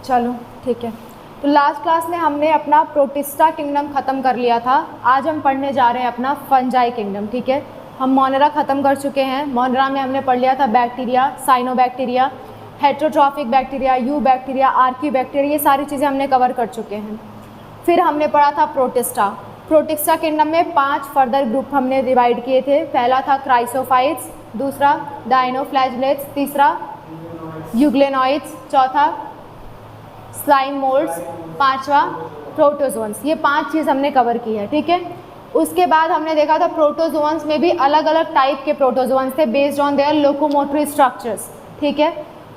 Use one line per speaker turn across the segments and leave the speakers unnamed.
चलो ठीक है। तो लास्ट क्लास में हमने अपना प्रोटिस्टा किंगडम ख़त्म कर लिया था। आज हम पढ़ने जा रहे हैं अपना फंजाई किंगडम। ठीक है, हम मोनेरा ख़त्म कर चुके हैं। मोनेरा में हमने पढ़ लिया था bacteria, cyanobacteria, heterotrophic bacteria, you bacteria, आर्कियोबैक्टीरिया, ये सारी चीज़ें हमने कवर कर चुके हैं। फिर हमने पढ़ा था प्रोटिस्टा। प्रोटिस्टा किंगडम में 5 फर्दर ग्रुप हमने डिवाइड किए थे। पहला था क्राइसोफाइट्स, दूसरा डायनोफ्लैजलेट्स, तीसरा यूग्लेनॉइड्स, चौथा स्लाइम मोल्ड्स, पांचवा प्रोटोजोन्स। ये 5 चीज़ हमने कवर की है। ठीक है, उसके बाद हमने देखा था प्रोटोजोन्स में भी अलग अलग टाइप के प्रोटोजोन्स थे based on their locomotory structures. ठीक है,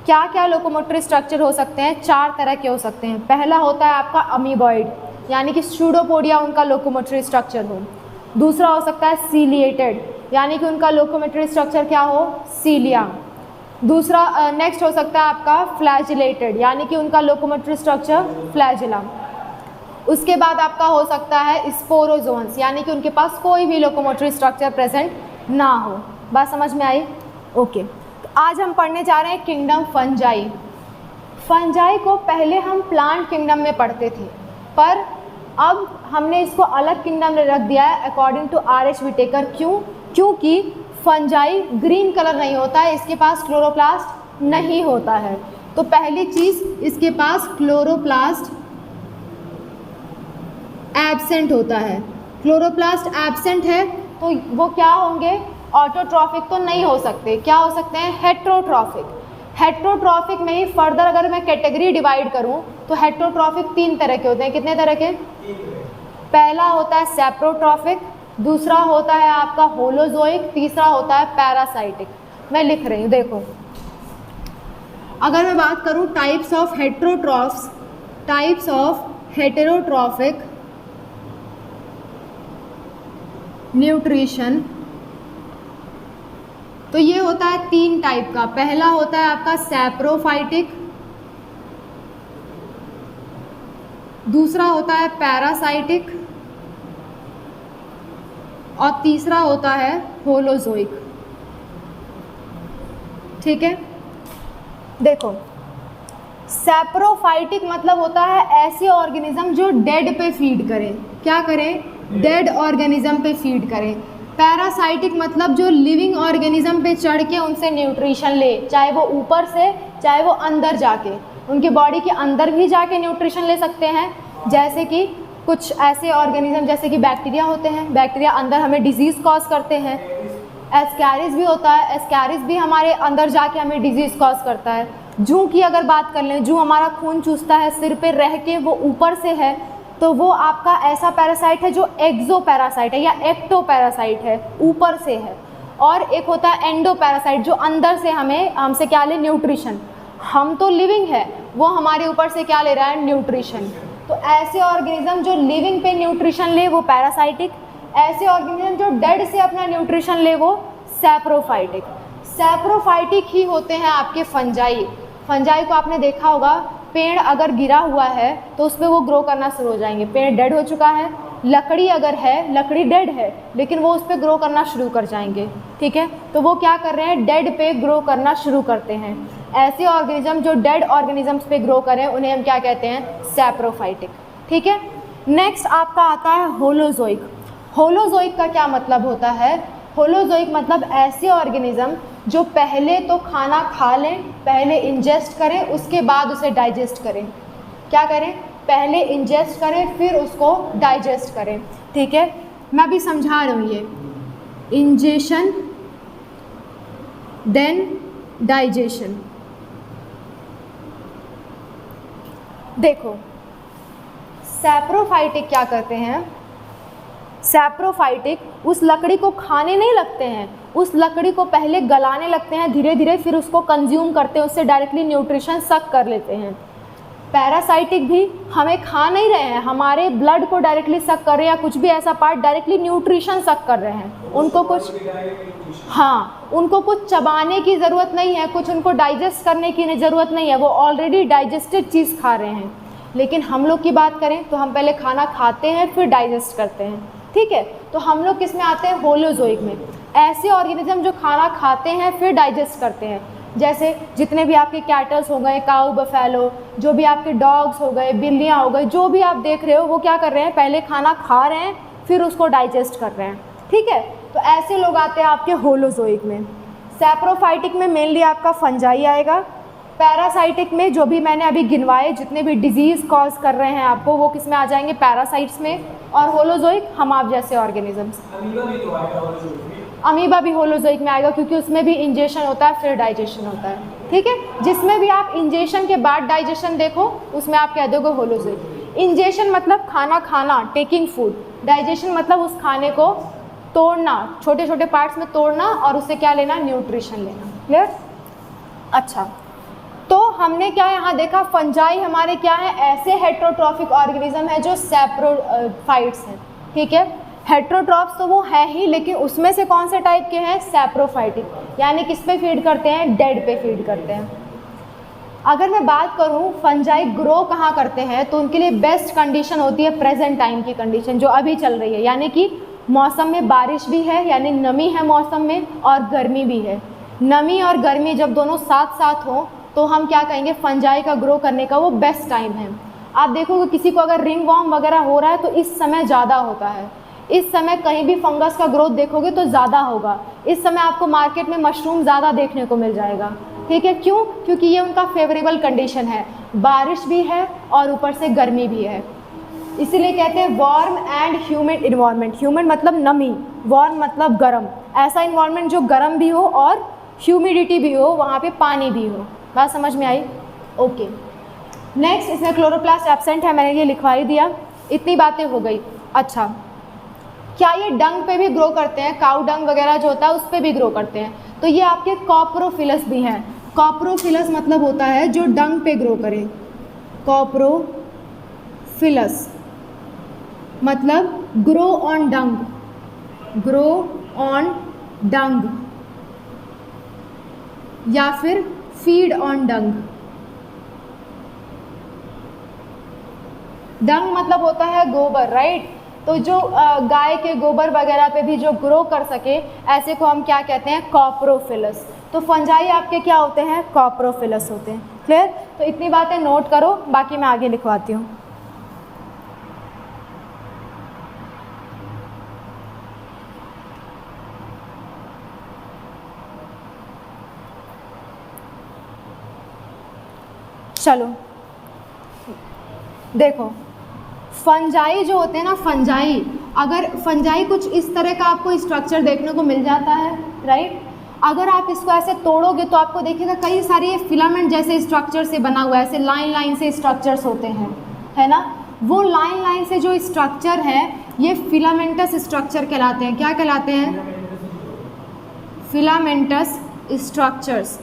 क्या क्या लोकोमोटरी स्ट्रक्चर हो सकते हैं? 4 तरह के हो सकते हैं। पहला होता है आपका अमीबॉइड, यानी कि स्यूडोपोडिया उनका लोकोमोटरी स्ट्रक्चर हो। दूसरा हो सकता है सीलिएटेड, यानी कि उनका लोकोमोटरी स्ट्रक्चर क्या हो? सीलिया। दूसरा नेक्स्ट हो सकता है आपका फ्लैजिलेटेड, यानी कि उनका लोकोमोटरी स्ट्रक्चर फ्लैजिला। उसके बाद आपका हो सकता है स्पोरोजोन्स, यानी कि उनके पास कोई भी लोकोमोटरी स्ट्रक्चर प्रेजेंट ना हो। बात समझ में आई? ओके, तो आज हम पढ़ने जा रहे हैं किंगडम फंजाई। फंजाई को पहले हम प्लांट किंगडम में पढ़ते थे, पर अब हमने इसको अलग किंगडम में रख दिया है अकॉर्डिंग टू R.H. विटेकर। क्यों? क्योंकि फंजाई ग्रीन कलर नहीं होता है, इसके पास क्लोरोप्लास्ट नहीं होता है। तो पहली चीज़, इसके पास क्लोरोप्लास्ट एब्सेंट होता है। क्लोरोप्लास्ट एब्सेंट है तो वो क्या होंगे? ऑटोट्रॉफिक तो नहीं हो सकते। क्या हो सकते हैं? हेट्रोट्रॉफिक। हेट्रोट्रॉफिक में ही फर्दर अगर मैं कैटेगरी डिवाइड करूं तो हेट्रोट्रॉफिक 3 तरह के होते हैं। कितने तरह के? पहला होता है सेप्रोट्रॉफिक, दूसरा होता है आपका होलोजोइक, तीसरा होता है पैरासाइटिक। मैं लिख रही हूँ, देखो। अगर मैं बात करूँ types of heterotrophs, types of heterotrophic nutrition, तो ये होता है 3 टाइप का। पहला होता है आपका सैप्रोफाइटिक, दूसरा होता है पैरासाइटिक और तीसरा होता है होलोजोइक। ठीक है, देखो सैप्रोफाइटिक मतलब होता है ऐसे ऑर्गेनिज्म जो डेड पे फीड करें। क्या करें? डेड ऑर्गेनिज्म पे फीड करें। पैरासाइटिक मतलब जो लिविंग ऑर्गेनिज्म पे चढ़ के उनसे न्यूट्रिशन ले, चाहे वो ऊपर से चाहे वो अंदर जाके, उनके बॉडी के अंदर भी जाके न्यूट्रिशन ले सकते हैं। जैसे कि कुछ ऐसे ऑर्गेनिज्म जैसे कि बैक्टीरिया होते हैं, बैक्टीरिया अंदर हमें डिजीज़ कॉज करते हैं। एस्कैरिस भी होता है, एस्कैरिस भी हमारे अंदर जाके हमें डिजीज़ कॉज करता है। जूं की अगर बात कर लें, जूं हमारा खून चूसता है सिर पे रह के, वो ऊपर से है, तो वो आपका ऐसा पैरासाइट है जो एक्सो पैरासाइट है या एक्टो पैरासाइट है, ऊपर से है। और एक होता है एंडो पैरासाइट जो अंदर से हमसे क्या ले? न्यूट्रिशन। हम तो लिविंग है, वो हमारे ऊपर से क्या ले रहा है? न्यूट्रिशन। तो ऐसे ऑर्गेनिज्म जो लिविंग पे न्यूट्रिशन ले वो पैरासाइटिक, ऐसे ऑर्गेनिज्म जो डेड से अपना न्यूट्रिशन ले वो सैप्रोफाइटिक। सैप्रोफाइटिक ही होते हैं आपके फंजाई। फंजाई को आपने देखा होगा, पेड़ अगर गिरा हुआ है तो उस पर वो ग्रो करना शुरू हो जाएंगे। पेड़ डेड हो चुका है, लकड़ी अगर है, लकड़ी डेड है लेकिन वो उस पर ग्रो करना शुरू कर जाएंगे। ठीक है, तो वो क्या कर रहे हैं? डेड पे ग्रो करना शुरू करते हैं। ऐसे ऑर्गेनिज्म जो डेड ऑर्गेनिजम्स पे ग्रो करें उन्हें हम क्या कहते हैं? सैप्रोफाइटिक। ठीक है, नेक्स्ट आपका आता है होलोजोइक। होलोजोइक का क्या मतलब होता है? होलोजोइक मतलब ऐसे ऑर्गेनिज्म जो पहले तो खाना खा लें, पहले इंजेस्ट करें, उसके बाद उसे डाइजेस्ट करें। क्या करें? पहले इंजेस्ट करें फिर उसको डाइजेस्ट करें। ठीक है, मैं अभी समझा रही हूँ। ये इंजेशन देन डाइजेशन। देखो सैप्रोफाइटिक क्या करते हैं? सैप्रोफाइटिक उस लकड़ी को खाने नहीं लगते हैं, उस लकड़ी को पहले गलाने लगते हैं धीरे धीरे, फिर उसको कंज्यूम करते हैं, उससे डायरेक्टली न्यूट्रिशन सक कर लेते हैं। पैरासाइटिक भी हमें खा नहीं रहे हैं, हमारे ब्लड को डायरेक्टली सक कर रहे हैं या कुछ भी ऐसा पार्ट डायरेक्टली न्यूट्रिशन सक कर रहे हैं। उनको कुछ उनको कुछ चबाने की ज़रूरत नहीं है, कुछ उनको डाइजेस्ट करने की ज़रूरत नहीं है, वो ऑलरेडी डाइजेस्टेड चीज़ खा रहे हैं। लेकिन हम लोग की बात करें तो हम पहले खाना खाते हैं फिर डाइजेस्ट करते हैं। ठीक है, तो हम लोग किस में आते हैं? होलोजोइक में। ऐसे ऑर्गेनिज्म जो खाना खाते हैं फिर डाइजेस्ट करते हैं। जैसे जितने भी आपके कैटल्स हो गए, काऊ, बफेलो, जो भी आपके डॉग्स हो गए, बिल्लियाँ हो गई, जो भी आप देख रहे हो वो क्या कर रहे हैं, पहले खाना खा रहे हैं फिर उसको डाइजेस्ट कर रहे हैं, ठीक है। तो ऐसे लोग आते हैं आपके होलोजोइक में। सैप्रोफाइटिक में मेनली आपका फंजाई आएगा। पैरासाइटिक में जो भी मैंने अभी गिनवाए जितने भी डिजीज़ कॉज कर रहे हैं आपको, वो किस में आ जाएंगे, पैरासाइट्स में। और होलोजोइक हम आप जैसे ऑर्गेनिजम्स। अमीबा भी होलोजोइक में आएगा क्योंकि उसमें भी इंजेशन होता है फिर डाइजेशन होता है, ठीक है। जिसमें भी आप इंजेशन के बाद डाइजेशन देखो उसमें आप कह दोगे होलोजोइक। इंजेशन मतलब खाना खाना, टेकिंग फूड। डाइजेशन मतलब उस खाने को तोड़ना, छोटे छोटे पार्ट्स में तोड़ना और उससे क्या लेना, न्यूट्रिशन लेना। क्लियर? अच्छा, तो हमने क्या यहाँ देखा, फंजाई हमारे क्या है, ऐसे हेट्रोट्रॉफिक ऑर्गेनिज्म है जो सैप्रोफाइट्स हैं, ठीक है। हेट्रोट्रॉफ्स तो वो है ही, लेकिन उसमें से कौन से टाइप के हैं, सैप्रोफाइटिक, यानी किस पे फीड करते हैं, डेड पे फीड करते हैं। अगर मैं बात करूँ फंजाई ग्रो कहाँ करते हैं, तो उनके लिए बेस्ट कंडीशन होती है प्रेजेंट टाइम की कंडीशन जो अभी चल रही है, यानी कि मौसम में बारिश भी है, यानी नमी है मौसम में, और गर्मी भी है। नमी और गर्मी जब दोनों साथ साथ हों तो हम क्या कहेंगे, फंजाई का ग्रो करने का वो बेस्ट टाइम है। आप देखोगे किसी को अगर रिंग वॉर्म वगैरह हो रहा है तो इस समय ज़्यादा होता है। इस समय कहीं भी फंगस का ग्रोथ देखोगे तो ज़्यादा होगा। इस समय आपको मार्केट में मशरूम ज़्यादा देखने को मिल जाएगा, ठीक है। क्यों? क्योंकि ये उनका फेवरेबल कंडीशन है, बारिश भी है और ऊपर से गर्मी भी है। इसीलिए कहते हैं warm and humid environment. Humid मतलब नमी, वार्म मतलब गर्म। ऐसा इन्वायरमेंट जो गर्म भी हो और ह्यूमिडिटी भी हो, वहाँ पे पानी भी हो। बात समझ में आई? ओके। नेक्स्ट, इसमें क्लोरोप्लास्ट एब्सेंट है, मैंने ये लिखवा ही दिया। इतनी बातें हो गई। अच्छा, क्या ये डंग पे भी ग्रो करते हैं, काऊ डंग वगैरह जो होता है उस पे भी ग्रो करते हैं? तो ये आपके कॉप्रोफिलस भी हैं। कॉप्रोफिलस मतलब होता है जो डंग पे ग्रो करे। कॉप्रोफिलस मतलब grow on dung, grow on dung या फिर फीड ऑन डंग। डंग मतलब होता है गोबर, राइट। तो जो गाय के गोबर वगैरह पे भी जो ग्रो कर सके, ऐसे को हम क्या कहते हैं, कॉप्रोफिलस। तो फंजाई आपके क्या होते हैं, कॉप्रोफिलस होते हैं। क्लियर? तो इतनी बातें नोट करो, बाकी मैं आगे लिखवाती हूँ। चलो देखो, फंजाई जो होते हैं ना, फंजाई, अगर फंजाई कुछ इस तरह का आपको स्ट्रक्चर देखने को मिल जाता है, राइट। अगर आप इसको ऐसे तोड़ोगे तो आपको देखिएगा कई सारे ये फिलामेंट जैसे स्ट्रक्चर से बना हुआ है, ऐसे लाइन लाइन से स्ट्रक्चर्स होते हैं, है ना। वो लाइन लाइन से जो स्ट्रक्चर है ये फिलामेंटस स्ट्रक्चर कहलाते हैं। क्या कहलाते हैं? Filamentous structures.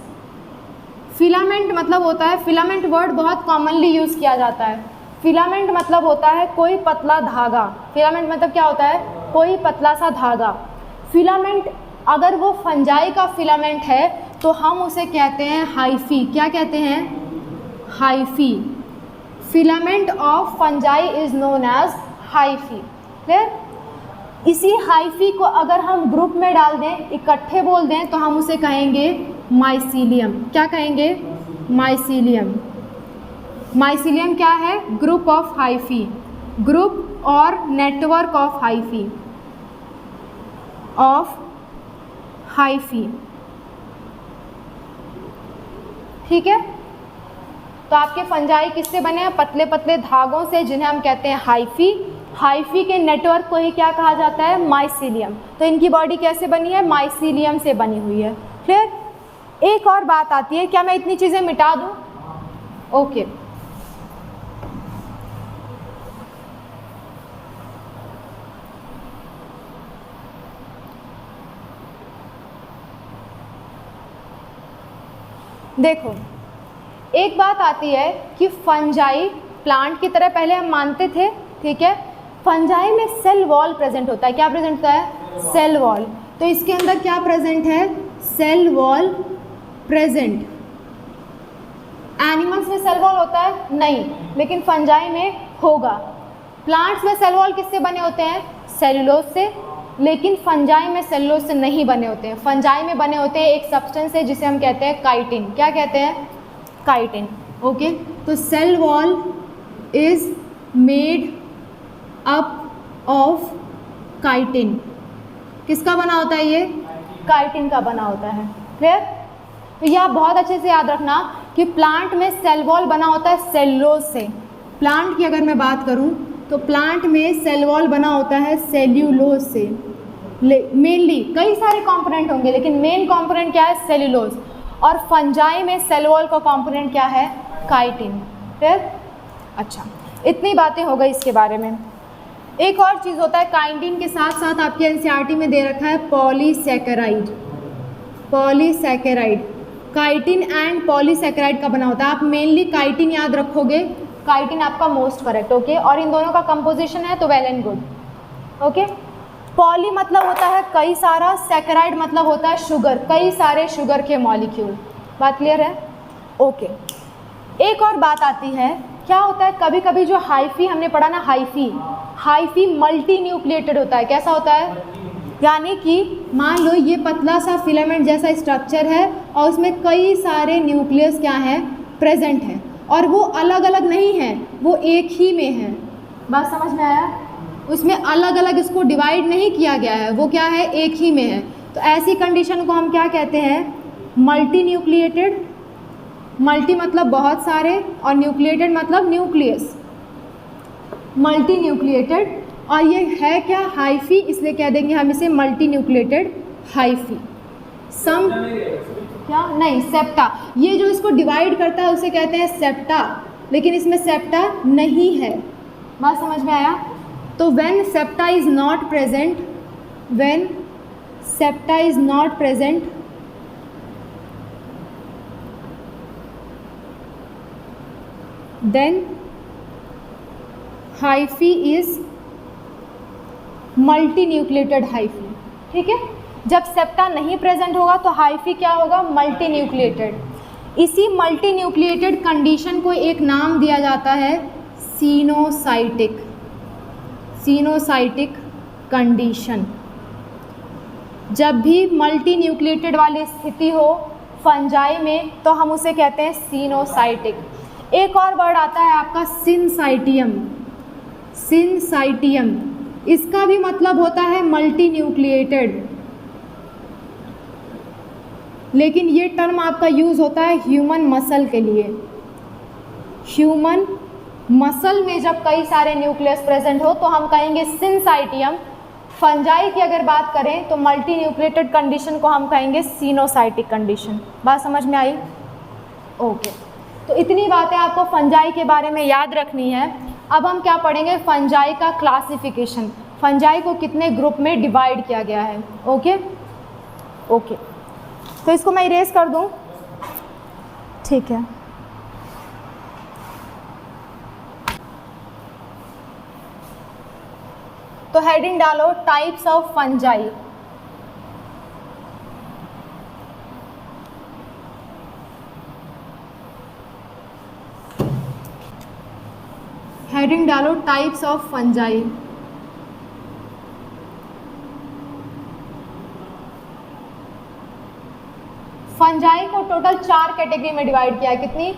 फिलामेंट मतलब होता है, फिलामेंट वर्ड बहुत कॉमनली यूज़ किया जाता है। फिलामेंट मतलब होता है कोई पतला धागा। फिलामेंट मतलब क्या होता है? कोई पतला सा धागा। फिलामेंट अगर वो फंजाई का फिलामेंट है तो हम उसे कहते हैं हाइफी। क्या कहते हैं? Hyphae. Filament of fungi is known as hyphae. Clear? इसी हाइफी को अगर हम ग्रुप में डाल दें, इकट्ठे बोल दें, तो हम उसे कहेंगे माइसीलियम। क्या कहेंगे? माइसीलियम। माइसीलियम क्या है? ग्रुप ऑफ हाइफी, ग्रुप और network of hyphae, of hyphae. ठीक है। तो आपके फंजाई किससे बने हैं? पतले पतले धागों से, जिन्हें हम कहते हैं हाइफी। हाइफी के नेटवर्क को ही क्या कहा जाता है? माइसीलियम। तो इनकी बॉडी कैसे बनी है? माइसीलियम से बनी हुई है। क्लियर? एक और बात आती है, क्या मैं इतनी चीज़ें मिटा दूँ? ओके। देखो, एक बात आती है कि फंजाई प्लांट की तरह पहले हम मानते थे, ठीक है। फंजाई में सेल वॉल प्रेजेंट होता है। क्या प्रेजेंट होता है? Cell wall. तो इसके अंदर क्या प्रेजेंट है? Cell wall present. एनिमल्स में सेल वॉल होता है? नहीं, लेकिन फंजाई में होगा। प्लांट्स में सेल वॉल किससे बने होते हैं? सेलुलोज से, लेकिन फंजाई में सेलुलोज से नहीं बने होते हैं। फंजाई में बने होते हैं एक सब्सटेंस है जिसे हम कहते हैं काइटिन। क्या कहते हैं? काइटिन। ओके, तो cell wall is made up of chitin. किसका बना होता है ये? काइटिन का बना होता है। क्लियर? तो ये आप बहुत अच्छे से याद रखना कि प्लांट में सेल वॉल बना होता है सेलुलोज से। प्लांट की अगर मैं बात करूं तो प्लांट में सेल वॉल बना होता है सेल्यूलोज से। मेनली कई सारे कंपोनेंट होंगे लेकिन मेन कंपोनेंट क्या है? सेल्यूलोज। और फंजाई में सेल वॉल का कंपोनेंट क्या है? काइटिन। फिर अच्छा, इतनी बातें हो गई इसके बारे में। एक और चीज़ होता है काइटिन के साथ साथ आपके एनसीईआरटी में दे रखा है polysaccharide. Polysaccharide chitin and polysaccharide का बना होता है। आप मेनली काइटिन याद रखोगे, काइटिन आपका मोस्ट करेक्ट। ओके, और इन दोनों का कंपोजिशन है तो well and good. Okay, poly मतलब होता है कई सारा, सैकेराइड मतलब होता है शुगर, कई सारे शुगर के मॉलिक्यूल। बात क्लियर है? ओके, एक और बात आती है, क्या होता है कभी कभी जो हाइफी हमने पढ़ा ना, हाइफी मल्टी न्यूक्लिएटेड होता है। कैसा होता है? यानी कि मान लो ये पतला सा फिलामेंट जैसा स्ट्रक्चर है और उसमें कई सारे न्यूक्लियस क्या हैं? प्रेजेंट हैं, और वो अलग अलग नहीं है, वो एक ही में है। बात समझ में आया? उसमें अलग अलग इसको डिवाइड नहीं किया गया है, वो क्या है? एक ही में है। तो ऐसी कंडीशन को हम क्या कहते हैं? Multi nucleated. मल्टी मतलब बहुत सारे और न्यूक्लिएटेड मतलब न्यूक्लियस। Multi nucleated. और ये है क्या? हाइफी, इसलिए कह देंगे हम इसे मल्टी न्यूक्लिएटेड हाइफी। सम क्या? नहीं, सेप्टा। ये जो इसको डिवाइड करता है उसे कहते हैं सेप्टा, लेकिन इसमें सेप्टा नहीं है। बात समझ में आया? तो when septa is not present, when septa is not present, then hyphae is multinucleated hyphae. ठीक है, जब सेप्टा नहीं प्रेजेंट होगा तो हाइफी क्या होगा? Multi nucleated. इसी मल्टी न्यूक्लिएटेड कंडीशन को एक नाम दिया जाता है सिनोसाइटिक। Coenocytic condition. जब भी मल्टी न्यूक्लिएटेड वाली स्थिति हो फंजाई में तो हम उसे कहते हैं सिनोसाइटिक। एक और वर्ड आता है आपका सिनसाइटियम। सिनसाइटियम, इसका भी मतलब होता है मल्टी न्यूक्लिएटेड, लेकिन ये टर्म आपका यूज़ होता है ह्यूमन मसल के लिए। ह्यूमन मसल में जब कई सारे न्यूक्लियस प्रेजेंट हो तो हम कहेंगे सिनसाइटियम। फंजाई की अगर बात करें तो मल्टी न्यूक्लिएटेड कंडीशन को हम कहेंगे सिनोसाइटिक कंडीशन। बात समझ में आई? ओके, तो इतनी बातें आपको फंजाई के बारे में याद रखनी है। अब हम क्या पढ़ेंगे? फंजाई का क्लासिफिकेशन। फंजाई को कितने ग्रुप में डिवाइड किया गया है। ओके ओके, तो इसको मैं इरेज कर दूं? ठीक है। तो हेडिंग डालो टाइप्स ऑफ फंजाई। हेडिंग डालो टाइप्स ऑफ फंजाई। फंजाई को टोटल 4 कैटेगरी में डिवाइड किया है। कितनी?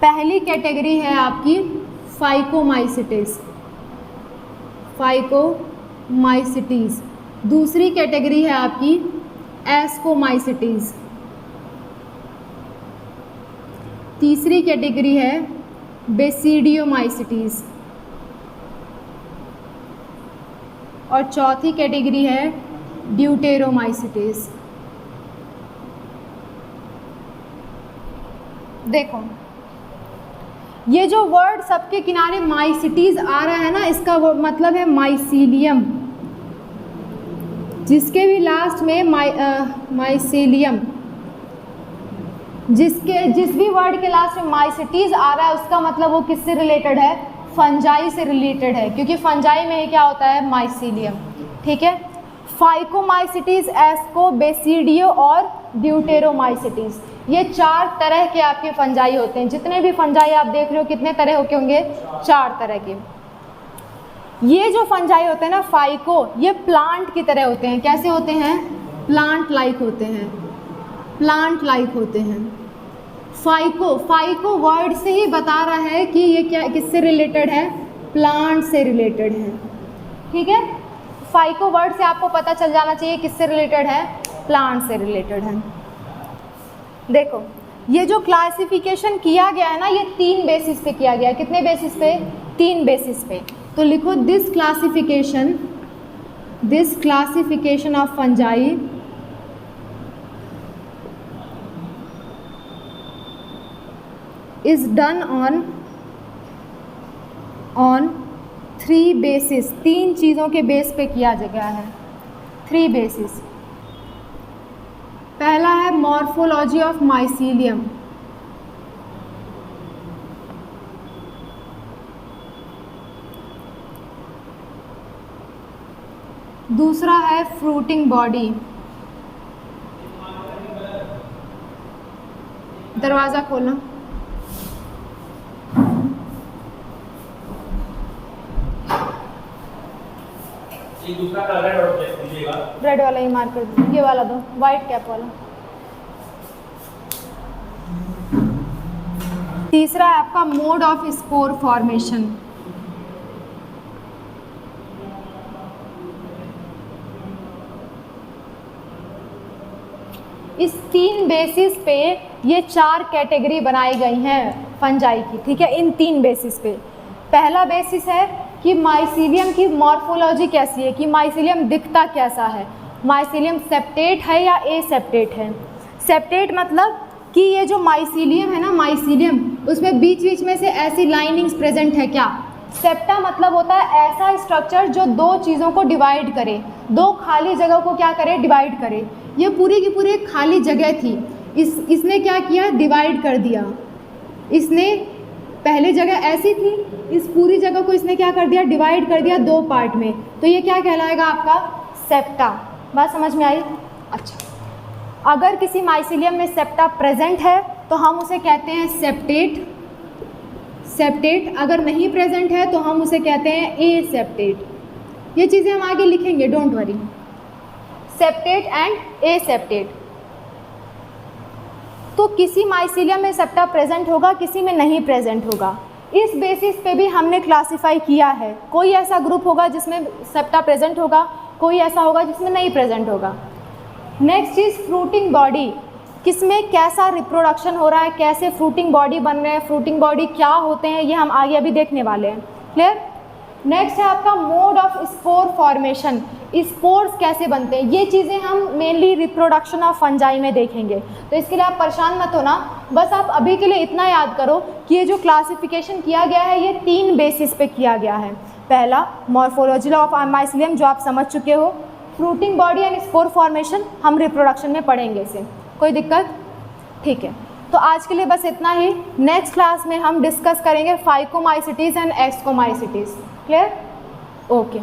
पहली कैटेगरी है आपकी फाइकोमाइसिटिस। फाइकोमाइसिटीज। दूसरी कैटेगरी है आपकी एस्कोमाइसिटीज। तीसरी कैटेगरी है बेसिडियोमाइसिटीज और चौथी कैटेगरी है ड्यूटेरोमाइसिटीज। देखो ये जो वर्ड सबके किनारे माइसिटीज आ रहा है ना, इसका वो मतलब है माइसीलियम। जिसके भी लास्ट में माइसीलियम, जिस भी वर्ड के लास्ट में माइसिटीज आ रहा है उसका मतलब वो किससे रिलेटेड है? फंजाई से रिलेटेड है, क्योंकि फंजाई में क्या होता है? माइसीलियम। ठीक है, फाइकोमाइसिटीज, एस्को, बेसिडियो और ड्यूटेरोमाइसिटीज, ये 4 तरह के आपके फंजाई होते हैं। जितने भी फंजाई आप देख रहे हो कितने तरह के होंगे? 4 तरह के। ये जो फंजाई होते हैं ना फाइको, ये प्लांट की तरह होते हैं। कैसे होते हैं? प्लांट लाइक होते हैं, प्लांट लाइक होते हैं। फाइको, फाइको वर्ड से ही बता रहा है कि ये क्या, किससे रिलेटेड है? प्लांट से रिलेटेड है। ठीक है, फाइको वर्ड से आपको पता चल जाना चाहिए किससे रिलेटेड है? प्लांट से रिलेटेड है। देखो ये जो क्लासिफिकेशन किया गया है ना, ये 3 बेसिस पे किया गया है। कितने बेसिस पे? 3 बेसिस पे। तो लिखो this classification of fungi is done on 3 basis. 3 चीज़ों के बेस पे किया गया है, 3 बेसिस। पहला है मॉर्फोलॉजी ऑफ माइसीलियम, दूसरा है फ्रूटिंग बॉडी। दरवाज़ा खोलना।
दूसरा कलर
रेड वाला ही मार्क कर दो, ये वाला दो, वाइट कैप वाला। तीसरा है आपका मोड ऑफ स्पोर फॉर्मेशन। इस 3 बेसिस पे ये 4 कैटेगरी बनाई गई हैं फंजाई की। ठीक है, इन 3 बेसिस पे। पहला बेसिस है कि माइसीलियम की मॉर्फोलॉजी कैसी है, कि माइसीलियम दिखता कैसा है। माइसीलियम सेप्टेट है या ए सेप्टेट है? सेप्टेट मतलब कि ये जो माइसीलियम है ना, माइसीलियम, उसमें बीच बीच में से ऐसी लाइनिंग्स प्रेजेंट है क्या? सेप्टा मतलब होता है ऐसा स्ट्रक्चर जो 2 चीज़ों को डिवाइड करे, 2 खाली जगह को क्या करे? डिवाइड करे। ये पूरी की पूरी एक खाली जगह थी, इसने क्या किया? डिवाइड कर दिया। इसने पहले जगह ऐसी थी, इस पूरी जगह को इसने क्या कर दिया? डिवाइड कर दिया 2 पार्ट में। तो ये क्या कहलाएगा आपका? सेप्टा। बात समझ में आई? अच्छा, अगर किसी माइसीलियम में सेप्टा प्रेजेंट है तो हम उसे कहते हैं सेप्टेट। सेप्टेट अगर नहीं प्रेजेंट है तो हम उसे कहते हैं ए सेप्टेट। ये चीज़ें हम आगे लिखेंगे, don't worry. Septate and aseptate. तो किसी माइसीलियम में सेप्टा प्रेजेंट होगा, किसी में नहीं प्रेजेंट होगा। इस बेसिस पे भी हमने क्लासिफाई किया है। कोई ऐसा ग्रुप होगा जिसमें सेप्टा प्रेजेंट होगा, कोई ऐसा होगा जिसमें नहीं प्रेजेंट होगा। नेक्स्ट चीज़ फ्रूटिंग बॉडी, किसमें कैसा रिप्रोडक्शन हो रहा है, कैसे फ्रूटिंग बॉडी बन रहे हैं, फ्रूटिंग बॉडी क्या होते हैं, ये हम आगे अभी देखने वाले हैं। क्लियर? नेक्स्ट है आपका mode of spore formation, spores कैसे बनते हैं। ये चीज़ें हम मेनली रिप्रोडक्शन ऑफ फंजाई में देखेंगे, तो इसके लिए आप परेशान मत होना। बस आप अभी के लिए इतना याद करो कि ये जो क्लासिफिकेशन किया गया है ये 3 बेसिस पे किया गया है। पहला मॉर्फोलॉजी ऑफ माइसीलियम, जो आप समझ चुके हो। Fruiting body and spore formation हम रिप्रोडक्शन में पढ़ेंगे इसे। कोई दिक्कत? ठीक है, तो आज के लिए बस इतना ही। नेक्स्ट क्लास में हम डिस्कस करेंगे फाइकोमाइसिटीज़ एंड एक्सकोमाइसिटीज़। क्लियर? ओके।